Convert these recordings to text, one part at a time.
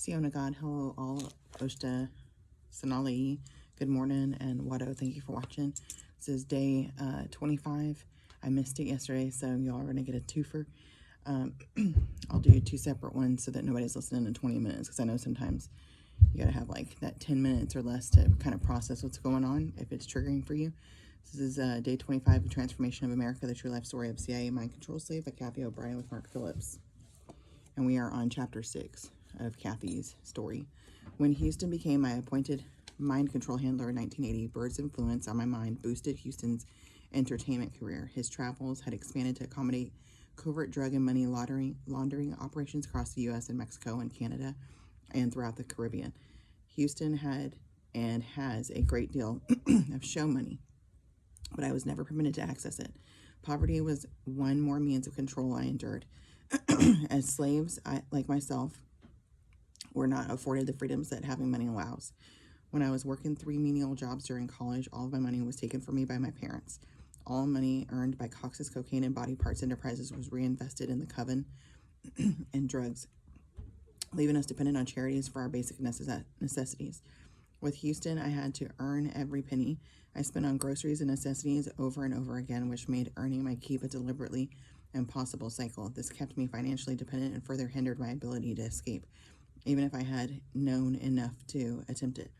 Siona God, hello all, Oshta, Sonali, good morning, and Wado, thank you for watching. This is day 25. I missed it yesterday, so y'all are going to get a twofer. I'll do two separate ones so that nobody's listening in 20 minutes, because I know sometimes you got to have like that 10 minutes or less to kind of process what's going on if it's triggering for you. This is day 25 of Transformation of America, the True Life Story of CIA Mind Control Slave by Kathy O'Brien with Mark Phillips. And we are on chapter 6 of Kathy's story. When Houston became my appointed mind control handler in 1980, Bird's influence on my mind boosted Houston's entertainment career. His travels had expanded to accommodate covert drug and money laundering operations across the U.S. and Mexico and Canada and throughout the Caribbean. Houston had and has a great deal of show money, but I was never permitted to access it. Poverty was one more means of control I endured. As slaves, like myself, were not afforded the freedoms that having money allows. When I was working 3 menial jobs during college, all of my money was taken from me by my parents. All money earned by Cox's Cocaine and Body Parts Enterprises was reinvested in the coven and drugs, leaving us dependent on charities for our basic necessities. With Houston, I had to earn every penny I spent on groceries and necessities over and over again, which made earning my keep a deliberately impossible cycle. This kept me financially dependent and further hindered my ability to escape, even if I had known enough to attempt it.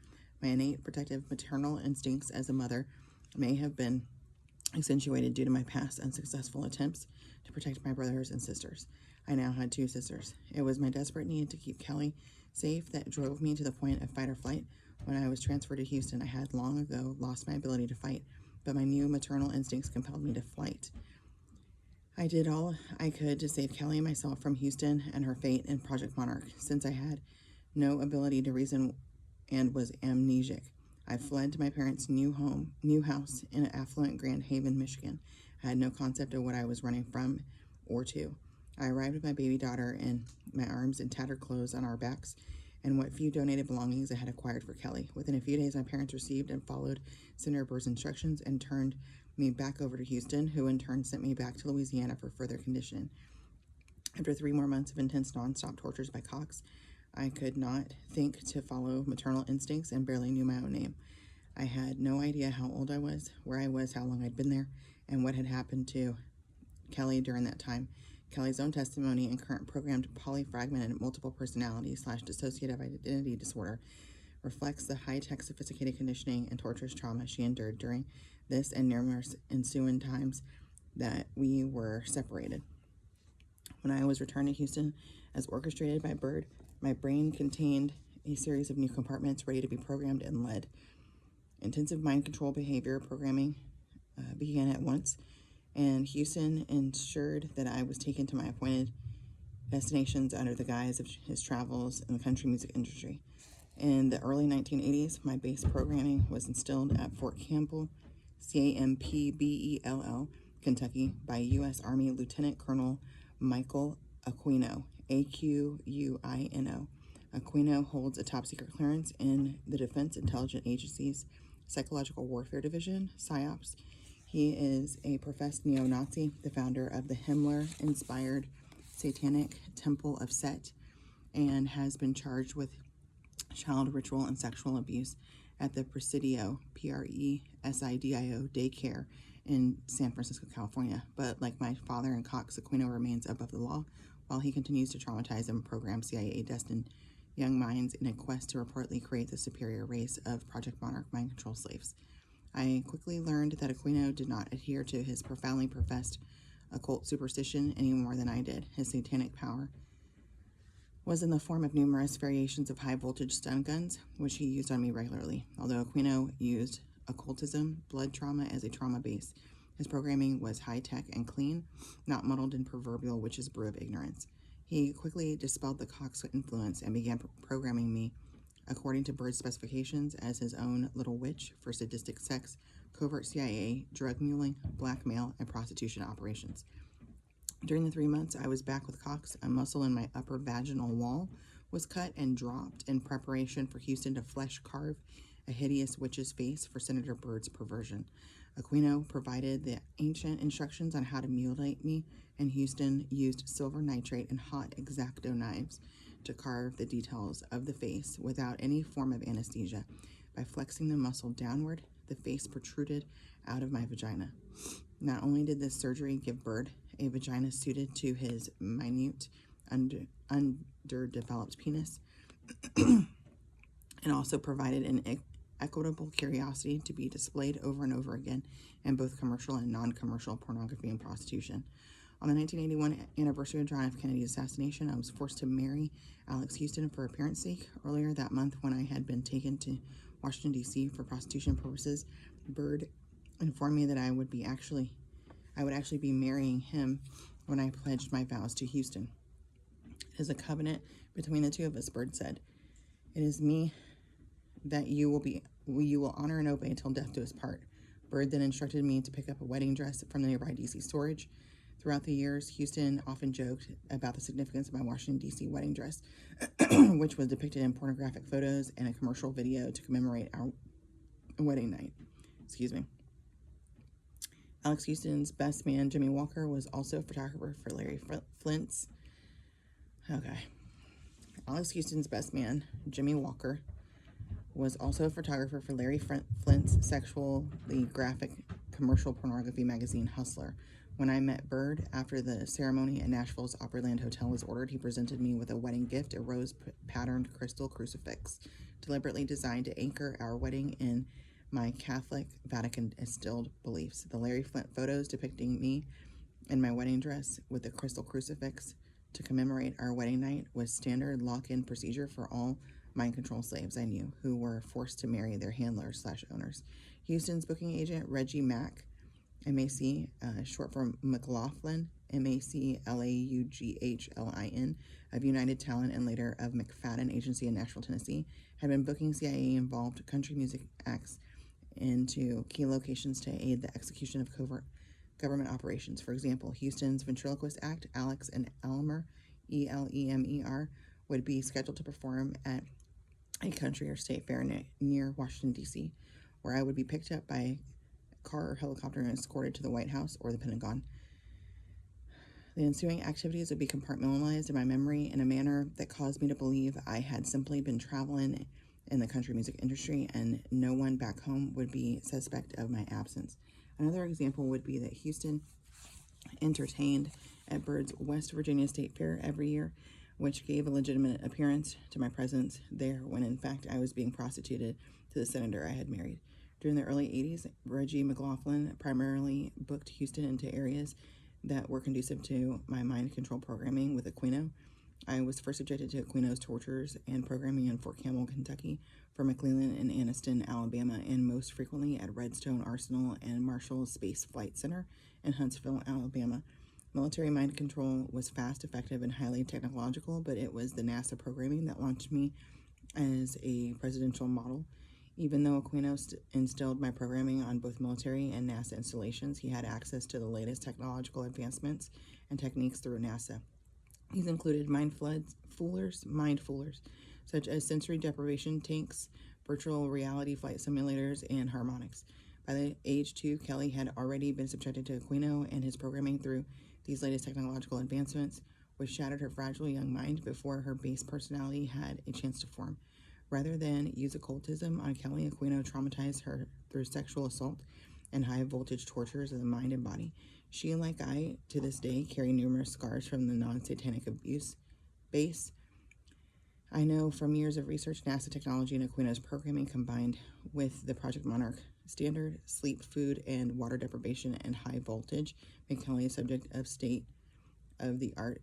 My innate protective maternal instincts as a mother may have been accentuated due to my past unsuccessful attempts to protect my brothers and sisters. I now had 2 sisters. It was my desperate need to keep Kelly safe that drove me to the point of fight or flight. When I was transferred to Houston, I had long ago lost my ability to fight, but my new maternal instincts compelled me to flight. I did all I could to save Kelly and myself from Houston and her fate in Project Monarch. Since I had no ability to reason and was amnesic, I fled to my parents' new house in affluent Grand Haven, Michigan. I had no concept of what I was running from or to. I arrived with my baby daughter in my arms and tattered clothes on our backs and what few donated belongings I had acquired for Kelly. Within a few days, my parents received and followed Senator Bird's instructions and turned me back over to Houston, who in turn sent me back to Louisiana for further conditioning. After 3 more months of intense nonstop tortures by Cox, I could not think to follow maternal instincts and barely knew my own name. I had no idea how old I was, where I was, how long I'd been there, and what had happened to Kelly during that time. Kelly's own testimony and current programmed polyfragmented multiple personality / dissociative identity disorder reflects the high-tech sophisticated conditioning and torturous trauma she endured during this and numerous ensuing times that we were separated. When I was returned to Houston as orchestrated by Bird, my brain contained a series of new compartments ready to be programmed and led. Intensive mind control behavior programming began at once, and Houston ensured that I was taken to my appointed destinations under the guise of his travels in the country music industry. In the early 1980s, my base programming was instilled at Fort Campbell, Campbell, Kentucky, by U.S. Army Lieutenant Colonel Michael Aquino, Aquino. Aquino holds a top-secret clearance in the Defense Intelligence Agency's Psychological Warfare Division, PSYOPs. He is a professed neo-Nazi, the founder of the Himmler-inspired Satanic Temple of Set, and has been charged with child ritual and sexual abuse at the Presidio, Presidio daycare in San Francisco, California. But like my father and Cox, Aquino remains above the law while he continues to traumatize and program CIA-destined young minds in a quest to reportedly create the superior race of Project Monarch mind control slaves. I quickly learned that Aquino did not adhere to his profoundly professed occult superstition any more than I did. His satanic power was in the form of numerous variations of high-voltage stun guns, which he used on me regularly. Although Aquino used occultism, blood trauma as a trauma base, his programming was high-tech and clean, not muddled in proverbial witch's brew of ignorance. He quickly dispelled the Cox influence and began programming me according to Bird's specifications as his own little witch for sadistic sex, covert CIA, drug muling, blackmail, and prostitution operations. During the 3 months I was back with Cox, a muscle in my upper vaginal wall was cut and dropped in preparation for Houston to flesh carve a hideous witch's face for Senator Bird's perversion. Aquino provided the ancient instructions on how to mutilate me, and Houston used silver nitrate and hot X-Acto knives to carve the details of the face without any form of anesthesia. By flexing the muscle downward, the face protruded out of my vagina. Not only did this surgery give Bird a vagina suited to his minute, underdeveloped penis, it also provided an equitable curiosity to be displayed over and over again in both commercial and non-commercial pornography and prostitution. On the 1981 anniversary of John F. Kennedy's assassination, I was forced to marry Alex Houston for appearance sake. Earlier that month, when I had been taken to Washington, D.C. for prostitution purposes, Bird informed me that I would actually be marrying him when I pledged my vows to Houston. It is a covenant between the two of us, Bird said. It is me that you will honor and obey till death do us part. Bird then instructed me to pick up a wedding dress from the nearby D.C. storage. Throughout the years, Houston often joked about the significance of my Washington, D.C. wedding dress, which was depicted in pornographic photos and a commercial video to commemorate our wedding night. Alex Houston's best man, Jimmy Walker, was also a photographer for Larry Flint's. Alex Houston's best man, Jimmy Walker, was also a photographer for Larry Flint's sexually graphic commercial pornography magazine, Hustler. When I met Bird after the ceremony at Nashville's Opryland Hotel was ordered, he presented me with a wedding gift, a rose-patterned crystal crucifix, deliberately designed to anchor our wedding in my Catholic Vatican-instilled beliefs. The Larry Flint photos depicting me in my wedding dress with the crystal crucifix to commemorate our wedding night was standard lock-in procedure for all mind control slaves I knew who were forced to marry their handlers/owners. Houston's booking agent, Reggie Mack, MAC, short for McLaughlin, MACLAUGHLIN, of United Talent and later of McFadden Agency in Nashville, Tennessee, had been booking CIA-involved country music acts into key locations to aid the execution of covert government operations. For example, Houston's ventriloquist act, Alex and Elmer, ELEMER, would be scheduled to perform at a country or state fair near Washington, D.C., where I would be picked up by a car or helicopter and escorted to the White House or the Pentagon. The ensuing activities would be compartmentalized in my memory in a manner that caused me to believe I had simply been traveling in the country music industry and no one back home would be suspect of my absence. Another example would be that Houston entertained at Bird's West Virginia State Fair every year, which gave a legitimate appearance to my presence there when in fact I was being prostituted to the senator I had married. During the early 80s, Reggie McLaughlin primarily booked Houston into areas that were conducive to my mind control programming with Aquino. I was first subjected to Aquino's tortures and programming in Fort Campbell, Kentucky, for McClellan and Anniston, Alabama, and most frequently at Redstone Arsenal and Marshall Space Flight Center in Huntsville, Alabama. Military mind control was fast, effective, and highly technological, but it was the NASA programming that launched me as a presidential model. Even though Aquino instilled my programming on both military and NASA installations, he had access to the latest technological advancements and techniques through NASA. These included mind foolers, such as sensory deprivation tanks, virtual reality flight simulators, and harmonics. By the age 2, Kelly had already been subjected to Aquino and his programming through these latest technological advancements, which shattered her fragile young mind before her base personality had a chance to form. Rather than use occultism on Kelly, Aquino traumatized her through sexual assault and high-voltage tortures of the mind and body. She, like I, to this day, carry numerous scars from the non-satanic abuse base. I know from years of research, NASA technology and Aquino's programming combined with the Project Monarch standard, sleep, food, and water deprivation and high voltage make Kelly a subject of state-of-the-art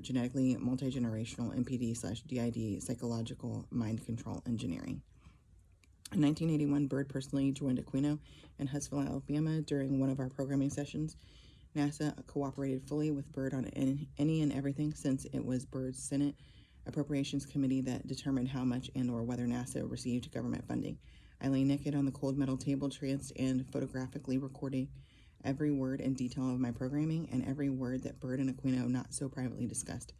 genetically multi-generational MPD/DID psychological mind control engineering. In 1981, Bird personally joined Aquino in Huntsville, Alabama during one of our programming sessions. NASA cooperated fully with Bird on any and everything, since it was Bird's Senate Appropriations Committee that determined how much and or whether NASA received government funding. I lay naked on the cold metal table, tranced and photographically recording every word and detail of my programming and every word that Bird and Aquino not so privately discussed.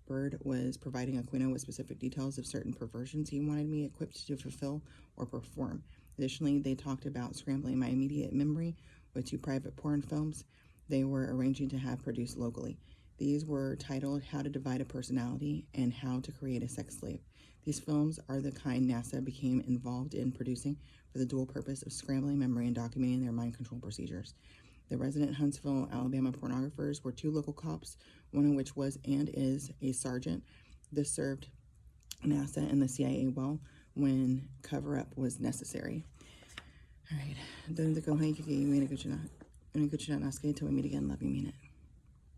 Bird was providing Aquino with specific details of certain perversions he wanted me equipped to fulfill or perform. Additionally, they talked about scrambling my immediate memory with 2 private porn films they were arranging to have produced locally. These were titled How to Divide a Personality and How to Create a Sex Slave. These films are the kind NASA became involved in producing for the dual purpose of scrambling memory and documenting their mind control procedures. The resident Huntsville, Alabama pornographers were 2 local cops, one of which was and is a sergeant. This served NASA and the CIA well when cover-up was necessary. All right. Don't go hang. You made a good shot. Till we meet again. Love you, mean it.